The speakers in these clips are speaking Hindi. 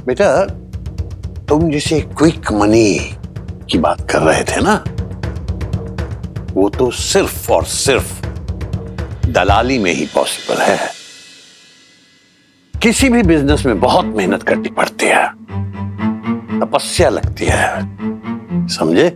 बेटा, तुम जिसे क्विक मनी की बात कर रहे थे ना, वो तो सिर्फ और सिर्फ दलाली में ही पॉसिबल है। किसी भी बिजनेस में बहुत मेहनत करनी पड़ती है, तपस्या लगती है, समझे?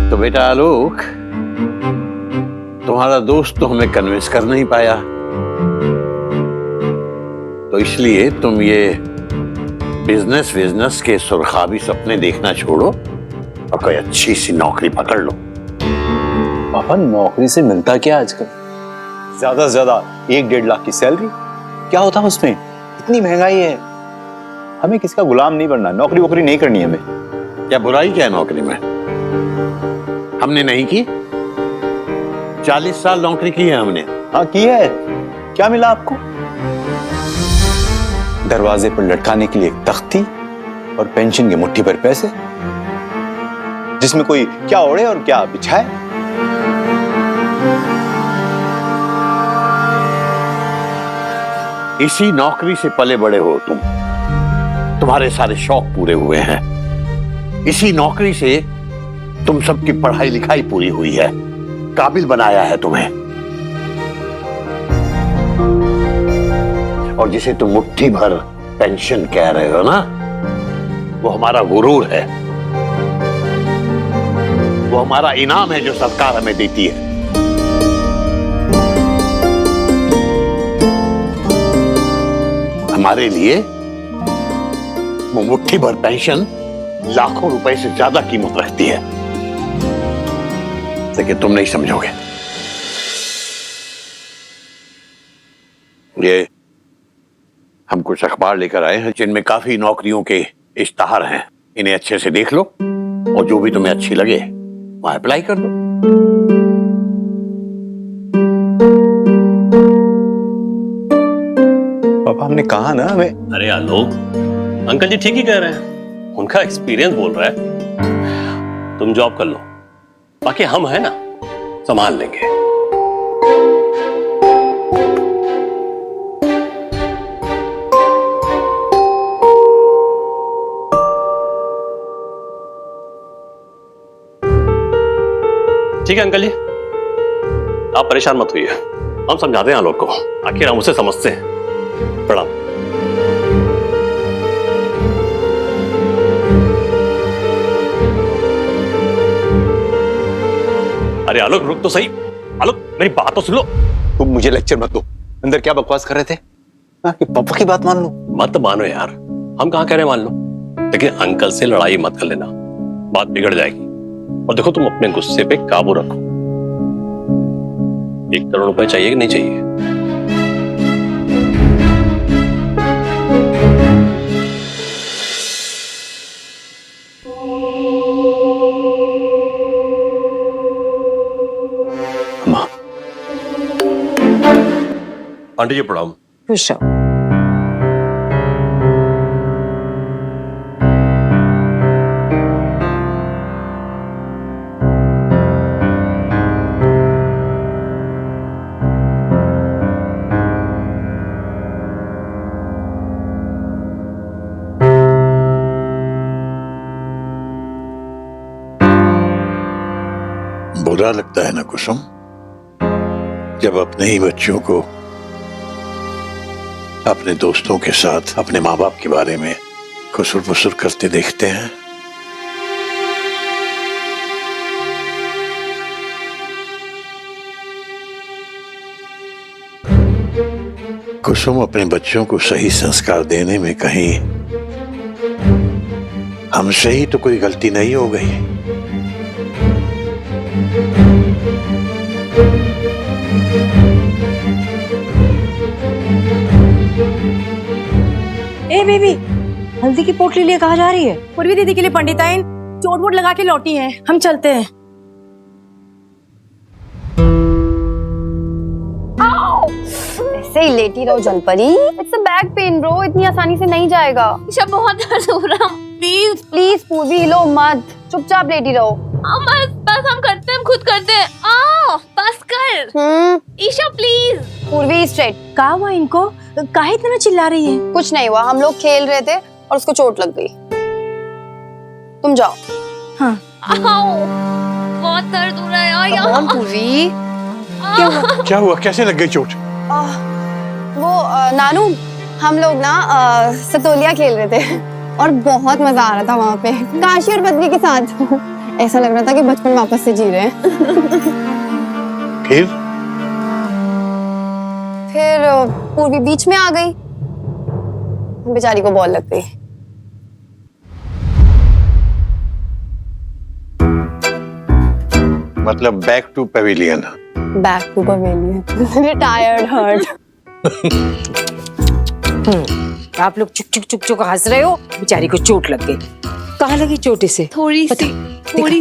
तो बेटा आलोक, तुम्हारा दोस्त तो हमें कन्विंस कर नहीं पाया, तो इसलिए तुम ये बिजनेस के सुरखाबी सपने देखना छोड़ो और कोई अच्छी सी नौकरी पकड़ लो। पापा, नौकरी से मिलता क्या आजकल? ज्यादा से ज्यादा 1-1.5 लाख की सैलरी। क्या होता है उसमें? इतनी महंगाई है। हमें किसी का गुलाम नहीं बनना, नौकरी वोकरी नहीं करनी हमें। क्या बुराई क्या है नौकरी में? हमने नहीं की, 40 साल नौकरी की है हमने। हाँ की है। क्या मिला आपको? दरवाजे पर लटकाने के लिए एक तख्ती और पेंशन की मुट्ठी पर पैसे, जिसमें कोई क्या ओढ़े और क्या बिछाए। इसी नौकरी से पले बड़े हो तुम, तुम्हारे सारे शौक पूरे हुए हैं। इसी नौकरी से तुम सबकी पढ़ाई लिखाई पूरी हुई है, काबिल बनाया है तुम्हें। और जिसे तुम मुट्ठी भर पेंशन कह रहे हो ना, वो हमारा गुरूर है, वो हमारा इनाम है जो सरकार हमें देती है। हमारे लिए वो मुट्ठी भर पेंशन लाखों रुपए से ज्यादा कीमत रखती है, लेकिन तुम नहीं समझोगे। ये हम कुछ अखबार लेकर आए हैं जिनमें काफी नौकरियों के इश्तहार हैं। इन्हें अच्छे से देख लो और जो भी तुम्हें अच्छी लगे वहां अप्लाई कर दो। पापा, हमने कहा ना हमें। अरे आलोक, अंकल जी ठीक ही कह रहे हैं, उनका एक्सपीरियंस बोल रहा है। तुम जॉब कर लो, बाकी हम है ना, संभाल लेंगे। ठीक है अंकल जी, आप परेशान मत होइए, हम समझाते हैं आलोक को, आखिर हम उसे समझते हैं। प्रणाम। अरे आलोक रुक तो सही। आलोक मेरी बात तो सुन लो। तुम मुझे लेक्चर मत दो। अंदर क्या बकवास कर रहे थे? कि पापा की बात मान लो। मत मानो यार, हम कहां कह रहे हैं मान लो, लेकिन अंकल से लड़ाई मत कर लेना, बात बिगड़ जाएगी। और देखो तुम अपने गुस्से पे काबू रखो। 1 करोड़ रुपए चाहिए कि नहीं चाहिए? आंटी जी प्रणाम। खुश रहो। बुरा लगता है ना कुसुम, जब अपने ही बच्चों को अपने दोस्तों के साथ अपने माँ बाप के बारे में खुसुर फुसुर करते देखते हैं। कुसुम, अपने बच्चों को सही संस्कार देने में कहीं हमसे ही तो कोई गलती नहीं हो गई। ए बेबी, हल्दी की पोटली लिए कहाँ जा रही है? पूर्वी दीदी के लिए पंडिताइन चोट वोट लगा के लौटी हैं, हम चलते हैं। ऐसे ही लेटी रहो जलपरी। It's a back pain bro, इतनी आसानी से नहीं जाएगा। ईशा बहुत दर्द हो रहा, प्लीज प्लीज पूर्वी हिलो मत, चुपचाप लेटी रहो। बस बस हम करते हैं, हम खुद करते हैं। आ बस कर ईशा प्लीज। पूर्वी स्ट्रेट। क्या हुआ इनको? काहे इतना चिल्ला रही है? कुछ नहीं हुआ, हम लोग खेल रहे थे और उसको चोट लग गई। तुम जाओ। हाँ। बहुत दर्द हो रहा है यार। कौन पूर्वी? क्या हुआ? कैसे लग गई चोट? वो नानू, हम लोग ना सतोलिया खेल रहे थे और बहुत मजा आ रहा था वहाँ पे, काशी और बद्री के साथ। ऐसा लग रहा था कि बचपन वापस से जी रहे हैं। फिर पूर्वी बीच में आ गई, बेचारी को बॉल लग गई। मतलब back to pavilion. Back to pavilion. Retired hurt. आप लोग चुक चुक चुक चुक हंस रहे हो, बेचारी को चोट लग गई। कहाँ लगी चोट इसे? थोड़ी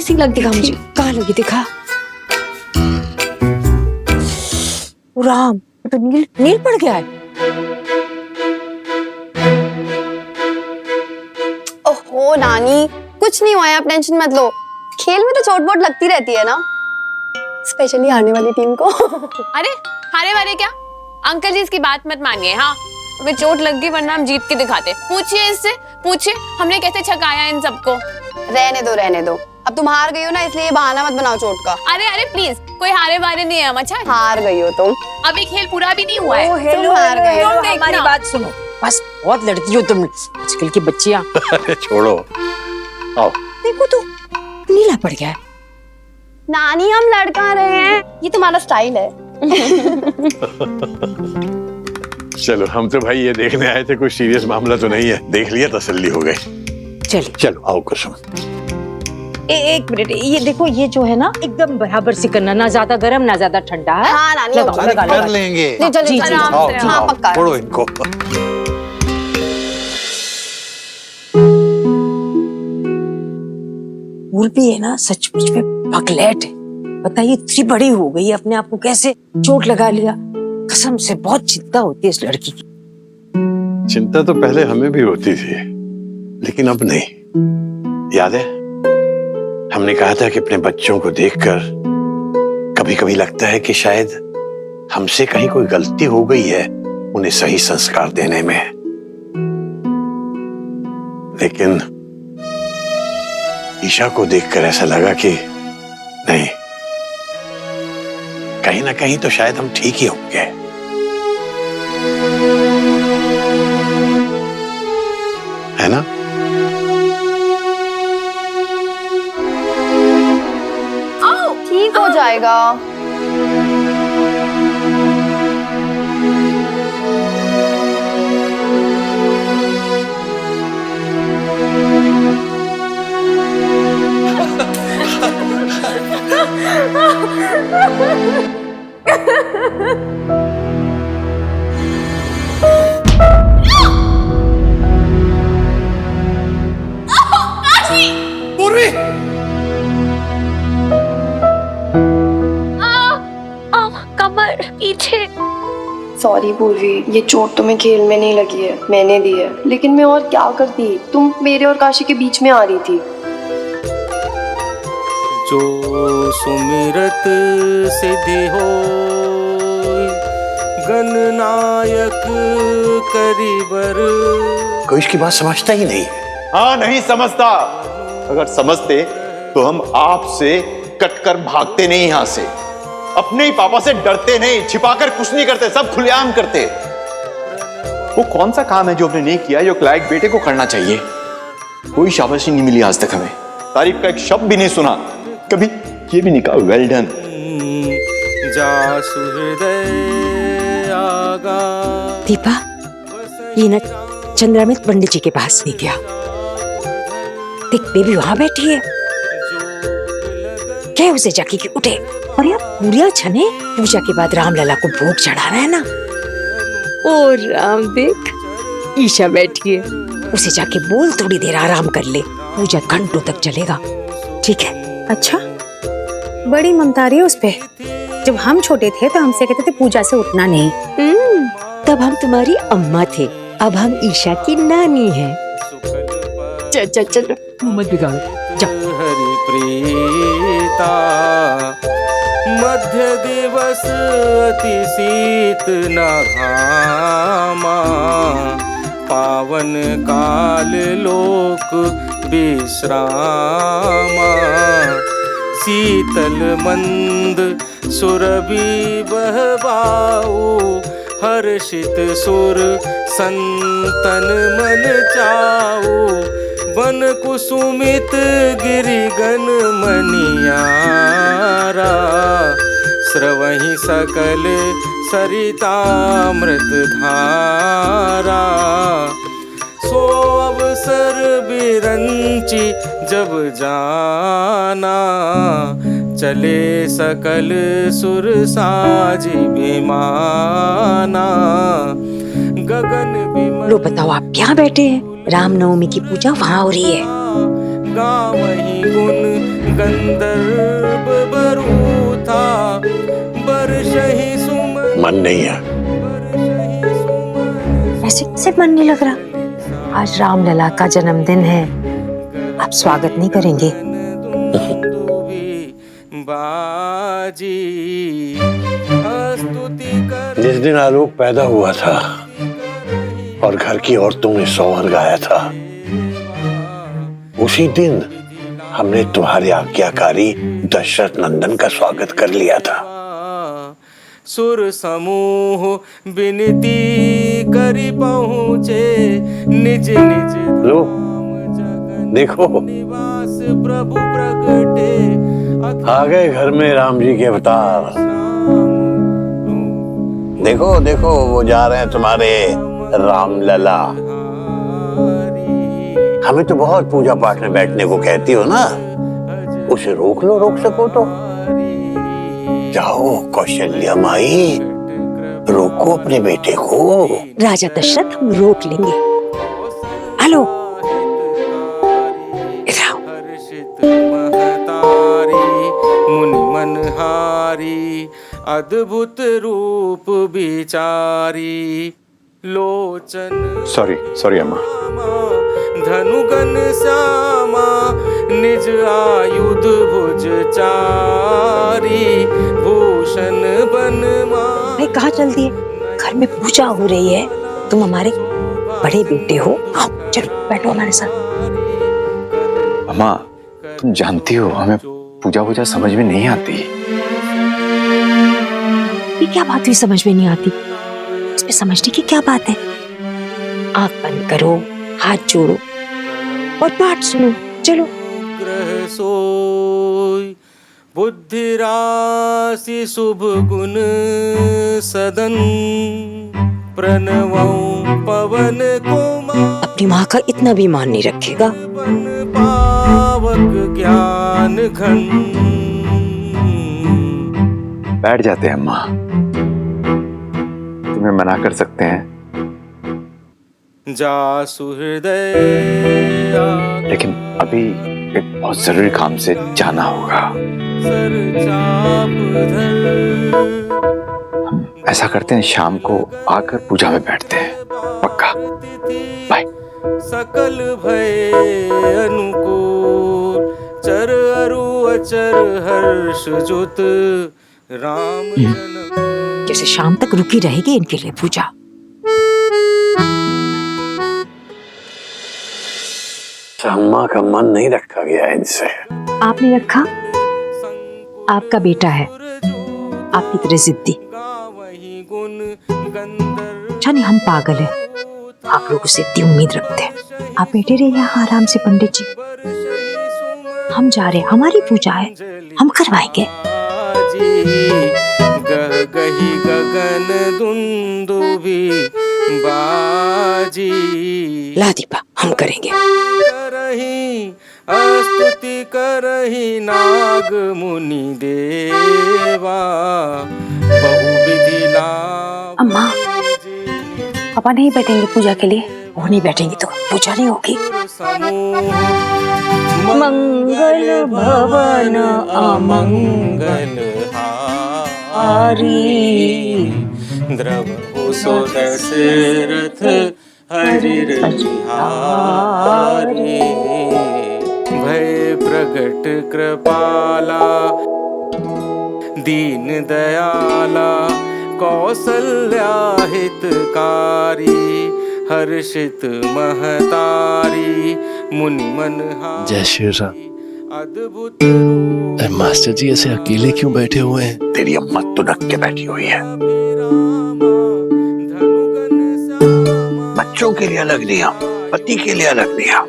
सी लग दिखा मुझे, कहाँ लगी दिखा। ओ राम, तो नील पड़ गया है। ओहो नानी, कुछ नहीं हुआ है, आप टेंशन मत लो। खेल में तो चोट वोट लगती रहती है ना, स्पेशली हारने वाली टीम को। अरे हारे वारे क्या? अंकल जी इसकी बात मत मानिए। हाँ, हमें चोट लग गई वरना हम जीत के दिखाते। पूछिए इससे, पूछिए हमने कैसे छकाया इन सबको। रहने दो। अब तुम हार गई हो ना, इसलिए ये बहाना मत बनाओ चोट का। अरे प्लीज, कोई हारे वारे नहीं है हम। अच्छा, हार गई हो तुम। अभी खेल पूरा भी नहीं हुआ है। हेलो, हार गए। तुम हमारी देखना। बात सुनो, बस बहुत लड़ती हो तुम आजकल की बच्चियां। अरे छोड़ो, आओ। देखो तो नीला पड़ गया है। नानी हम लड़का रहे हैं, ये तुम्हारा स्टाइल है। चलो, हम तो भाई ये देखने आए थे, कोई सीरियस मामला तो नहीं है। देख लिया, तसल्ली हो गई। चलिए चलो आओ कुसुम। एक मिनट, ये देखो, ये जो है ना एकदम बराबर से करना, ना ज्यादा गर्म ना ज्यादा ठंडा है। हाँ नानी, लगाओ, हम लगा लो। कर लेंगे। चलो जी, चलो, जी, आओ, हाँ पक्का। पकड़ो इनको। भूल भी है ना, सचमुच में पगलेट है। बताइए, इतनी बड़ी हो गई, अपने आप को कैसे चोट लगा लिया। कसम से बहुत चिंता होती है इस लड़की की। चिंता तो पहले हमें भी होती थी, लेकिन अब नहीं। याद है, हमने कहा था कि अपने बच्चों को देखकर कभी कभी लगता है कि शायद हमसे कहीं कोई गलती हो गई है उन्हें सही संस्कार देने में। लेकिन ईशा को देखकर ऐसा लगा कि नहीं, कहीं ना कहीं तो शायद हम ठीक ही होंगे। है ना? ठीक हो जाएगा। पूर्वी, कमर पीछे। सॉरी पूर्वी, ये चोट तुम्हें खेल में नहीं लगी है, मैंने दी है। लेकिन मैं और क्या करती, तुम मेरे और काशी के बीच में आ रही थी। जो सुमिरत सिद्धि हो, गणनायक करीबर। कोई इसकी बात समझता ही नहीं है। हाँ, नहीं समझता। अगर समझते तो हम आपसे कटकर भागते नहीं यहां से, अपने ही पापा से डरते नहीं, छिपाकर कुछ नहीं करते, सब खुलेआम करते। वो कौन सा काम है जो आपने नहीं किया, जो एक लायक बेटे को करना चाहिए? कोई शाबाशी नहीं मिली आज तक हमें, तारीफ का एक शब्द भी नहीं सुना, कभी ये भी नहीं कहा वेल डन। जा सुहृदय आगा। दीपा, ये ना चंद्रामित पंडित जी के पास नहीं गया। देख, बेबी वहां बैठी है, क्या उसे जाके कि उठे। और यार पूरिया छने, पूजा के बाद रामलला को भोग चढ़ाना है ना। और राम देख, ईशा बैठी है, उसे जाके बोल थोड़ी देर आराम कर ले, पूजा घंटों तक चलेगा। ठीक है? अच्छा, बड़ी ममता आ रही है उस पे। जब हम छोटे थे तो हमसे कहते थे पूजा से उठना नहीं। तब हम तुम्हारी अम्मा थे, अब हम ईशा की नानी हैं। चल चल चल, मुंह मत बिगाड़ो, जाओ। हरि प्रीता मध्य दिवस अति शीत न घामा, पावन काल लोक विश्रामा। शीतल मंद सुरभि बहबाऊ, हर्षित सुर संतन मन चाऊ। वन कुसुमित गिरिगन मनियारा, स्रवहि सकल सरितामृत धारा। सो अवसर बिरंची जब जाना, चले सकल सुर साजी विमाना। गगन विमल लो बताओ, आप क्या बैठे हैं? रामनवमी की पूजा वहाँ हो रही है। गावहि गुण गंधर्व बरूथा, बरसहि सुमन। मन नहीं है। ऐसे कैसे मन नहीं लग रहा? आज रामलला का जन्मदिन है, आप स्वागत नहीं करेंगे? जिस दिन आलोक पैदा हुआ था और घर की औरतों ने सोहर गाया था, उसी दिन हमने तुम्हारे आज्ञाकारी दशरथ नंदन का स्वागत कर लिया था। सुर समूह विनती करी पहुँचे, निज निज लो देखो, निवास प्रभु प्रगटे। आ गए घर में राम जी के अवतार। देखो देखो, वो जा रहे हैं तुम्हारे रामलला। हमें तो बहुत पूजा पाठ में बैठने को कहती हो ना, उसे रोक लो, रोक सको तो। जाओ कौशल्या माई, रोको अपने बेटे को। राजा दशरथ, हम रोक लेंगे। हेलो, इधर आओ। मुनि मनहारी, अद्भुत रूप विचारी। लोचन सॉरी अम्मा। धनुगन श्यामा, निज आयुध भुज चारी। भूषण बनमा। भाई कहाँ चल दिए? घर में पूजा हो रही है, तुम हमारे बड़े बेटे हो। आओ चलो बैठो हमारे साथ। अम्मा, तुम जानती हो हमें पूजा वूजा समझ में नहीं आती। ये क्या बात हुई समझ में नहीं आती? इसमें समझने की क्या बात है? आंख बंद करो, हाथ जोड़ो और पाठ सुनो। चलो। ग्रह सोई, बुद्धि राशि शुभ गुण सदन। प्रणवं पवन कुमार, अपनी माँ का इतना भी मान नहीं रखेगा। पावक ज्ञान घन। बैठ जाते हैं अम्मा, तुम्हें मना कर सकते हैं, जा सुहृदय। लेकिन अभी एक बहुत जरूरी काम से जाना होगा। सर चाप धर। हम ऐसा करते हैं, शाम को आकर पूजा में बैठते हैं, पक्का? बाय। सकल भय अनुकूल, चर अरु अचर हर्ष जुत। राम जन्म। जैसे शाम तक रुकी रहेगी इनके लिए पूजा। अम्मा का मन नहीं रखा गया इनसे। आपने रखा? आपका बेटा है, आपकी तरह जिद्दी। अच्छा नहीं, हम पागल हैं, आप लोगों से इतनी उम्मीद रखते हैं। आप बैठे रहिए यहाँ आराम से पंडित जी, हम जा रहे हैं, हमारी पूजा है, हम करवाएंगे। गह गही गगन दुंदुभी बाजी। ला दीपा, हम करेंगे। करही स्तुति करही नाग मुनि देवा। बहुविधि लाभ। अम्मा, पापा नहीं बैठेंगे पूजा के लिए? वो नहीं बैठेंगे तो पूजा नहीं होगी। मंगल भवन अमंगल हारी। द्रव सो दशरथ हरि हारी। भय प्रगट कृपाला, दीन दयाला कौसल्या हितकारी हर्षित महतारी मुनि मनहारी जय श्री राम। अद्भुत रूप मास्टर जी ऐसे अकेले क्यों बैठे हुए हैं? तेरी अम्मा तुनक के बैठी हुई है। बच्चों के लिए अलग नियम, पति के लिए अलग नियम।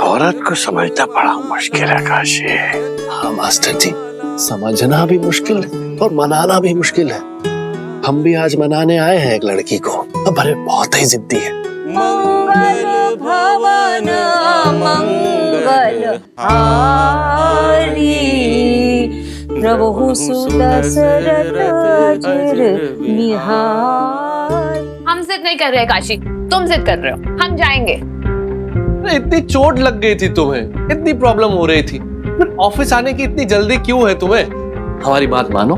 औरत को समझना बड़ा मुश्किल है काशी। हाँ मास्टर जी, समझना भी मुश्किल है और मनाना भी मुश्किल है। हम भी आज मनाने आए हैं एक लड़की को, अब अरे बहुत ही जिद्दी है। मंगल भवन मंगल हारी प्रभु सुदशरथ अजिर निहार। हम जिद नहीं कर रहे काशी, तुम जिद कर रहे हो। हम जाएंगे। इतनी चोट लग गई थी तुम्हें, इतनी प्रॉब्लम हो रही थी, फिर ऑफिस आने की इतनी जल्दी क्यों है तुम्हें? हमारी बात मानो,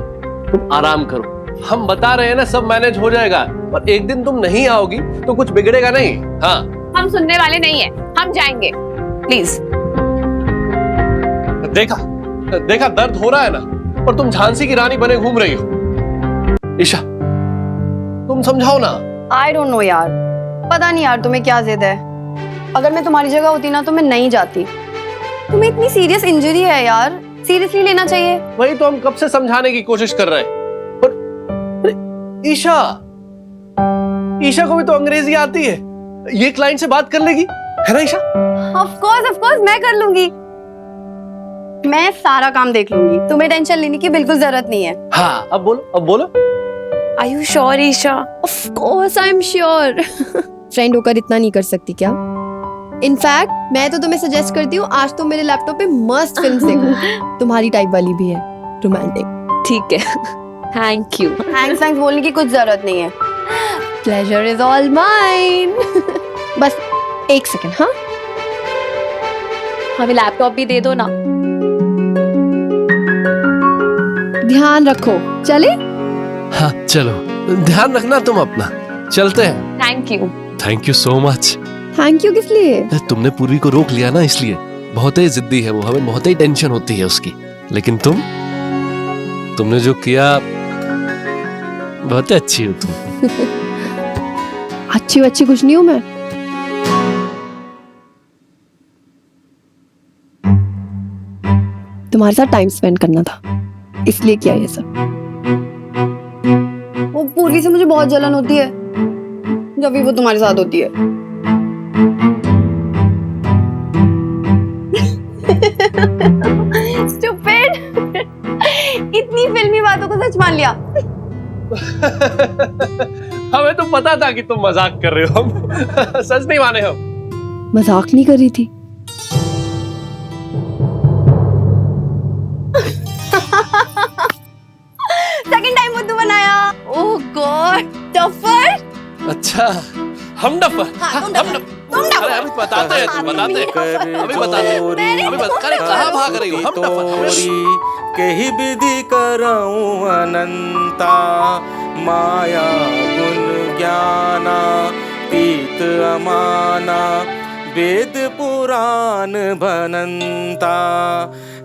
तुम आराम करो। हम बता रहे हैं ना, सब मैनेज हो जाएगा। और एक दिन तुम नहीं आओगी तो कुछ बिगड़ेगा नहीं। हाँ, हम सुनने वाले नहीं है, हम जाएंगे प्लीज। देखा देखा दर्द हो रहा है ना, और तुम झांसी की रानी बने घूम रही हो। ईशा, तुम समझाओ ना। आई डोंट नो यार, पता नहीं यार तुम्हें क्या जिद है। अगर मैं तुम्हारी जगह होती ना तो मैं नहीं जाती। तुम्हें इतनी सीरियस इंजरी है यार, सीरियसली लेना चाहिए। वही तो हम कब से समझाने की कोशिश कर रहे हैं। पर अरे, ईशा ईशा को भी तो अंग्रेजी आती है, ये क्लाइंट से बात कर लेगी, है ना ईशा? ऑफ कोर्स मैं कर लूंगी। मैं सारा काम देख लूंगी, तुम्हें टेंशन लेने की बिल्कुल जरूरत नहीं है। हाँ, अब बोलो। Are you sure Isha? Of course I am sure. Friend होकर इतना नहीं कर सकती क्या? इनफैक्ट मैं तो तुम्हें सजेस्ट करती हूँ आज तुम मेरे लैपटॉप पे मस्त फिल्म्स देखो। तुम्हारी टाइप वाली भी है, रोमांटिक। ठीक है, थैंक यू। थैंक्स बोलने की कुछ जरूरत नहीं है। Pleasure is all mine. बस एक सेकंड। हाँ, हमें लैपटॉप भी दे दो ना। ध्यान रखो। चले? हाँ चलो, ध्यान रखना तुम अपना। चलते हैं। Thank you. Thank you so much. Thank you किस लिए? तुमने पूर्वी को रोक लिया ना, इसलिए। बहुत ही जिद्दी है वो, हमें बहुत ही टेंशन होती है उसकी। लेकिन तुमने जो किया, बहुत अच्छी हो तुम। अच्छी कुछ नहीं हूँ मैं। तुम्हारे साथ टाइम स्पेंड करना था, इसलिए किया ये सब। वो पूर्वी से मुझे बहुत जलन होती है जब भी वो तुम्हारे साथ होती है। Stupid! इतनी फिल्मी बातों को सच मान लिया। हमें तो पता था कि तुम मजाक कर रहे हो, हम सच नहीं माने हम। मजाक नहीं कर रही थी। सेकंड टाइम बुद्धू बनाया। ओह गॉड, टफर। अच्छा, हम डफर। हाँ, तुम हम डफर। अरे अभी बताते हैं, तुम बताते हैं, अभी बताते हैं, अभी बता। अरे कहाँ भाग रही हो? हम डफर। कही विधि करऊं अनंता माया गुण ज्ञाना तीत अमाना वेद पुराण भनंता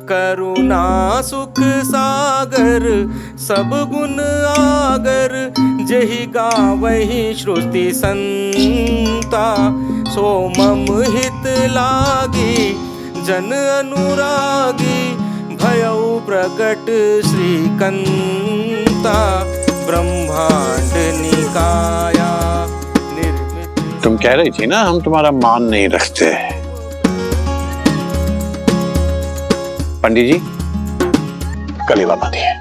करुणा सुख सागर सब गुण आगर जहि गावहि श्रुति संता सो मम हित लागी जन अनुरागी भयउ प्रकट श्रीकंता ब्रह्मांड निकाया निर्मित। तुम कह रही थी ना हम तुम्हारा मान नहीं रखते। पंडित जी, कलेवा बांधिए।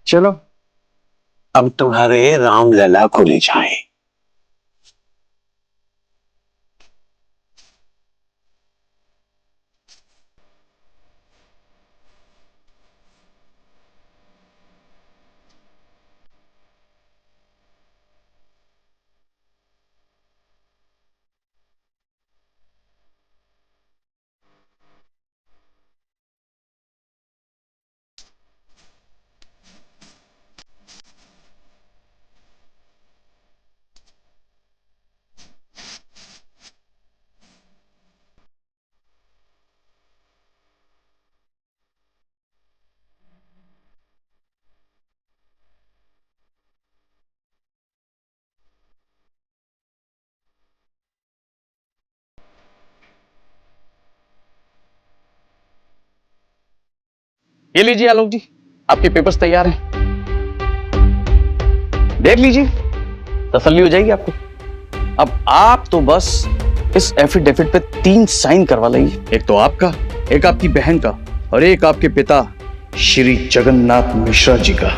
चलो अब तुम्हारे रामलला को ले जाएं। ये लीजिए आलोक जी, आपके पेपर्स तैयार हैं, देख लीजिए, तसल्ली हो जाएगी आपको। अब आप तो बस इस एफिडेविट पे 3 साइन करवा लीजिए, एक तो आपका, एक आपकी बहन का और एक आपके पिता श्री जगन्नाथ मिश्रा जी का।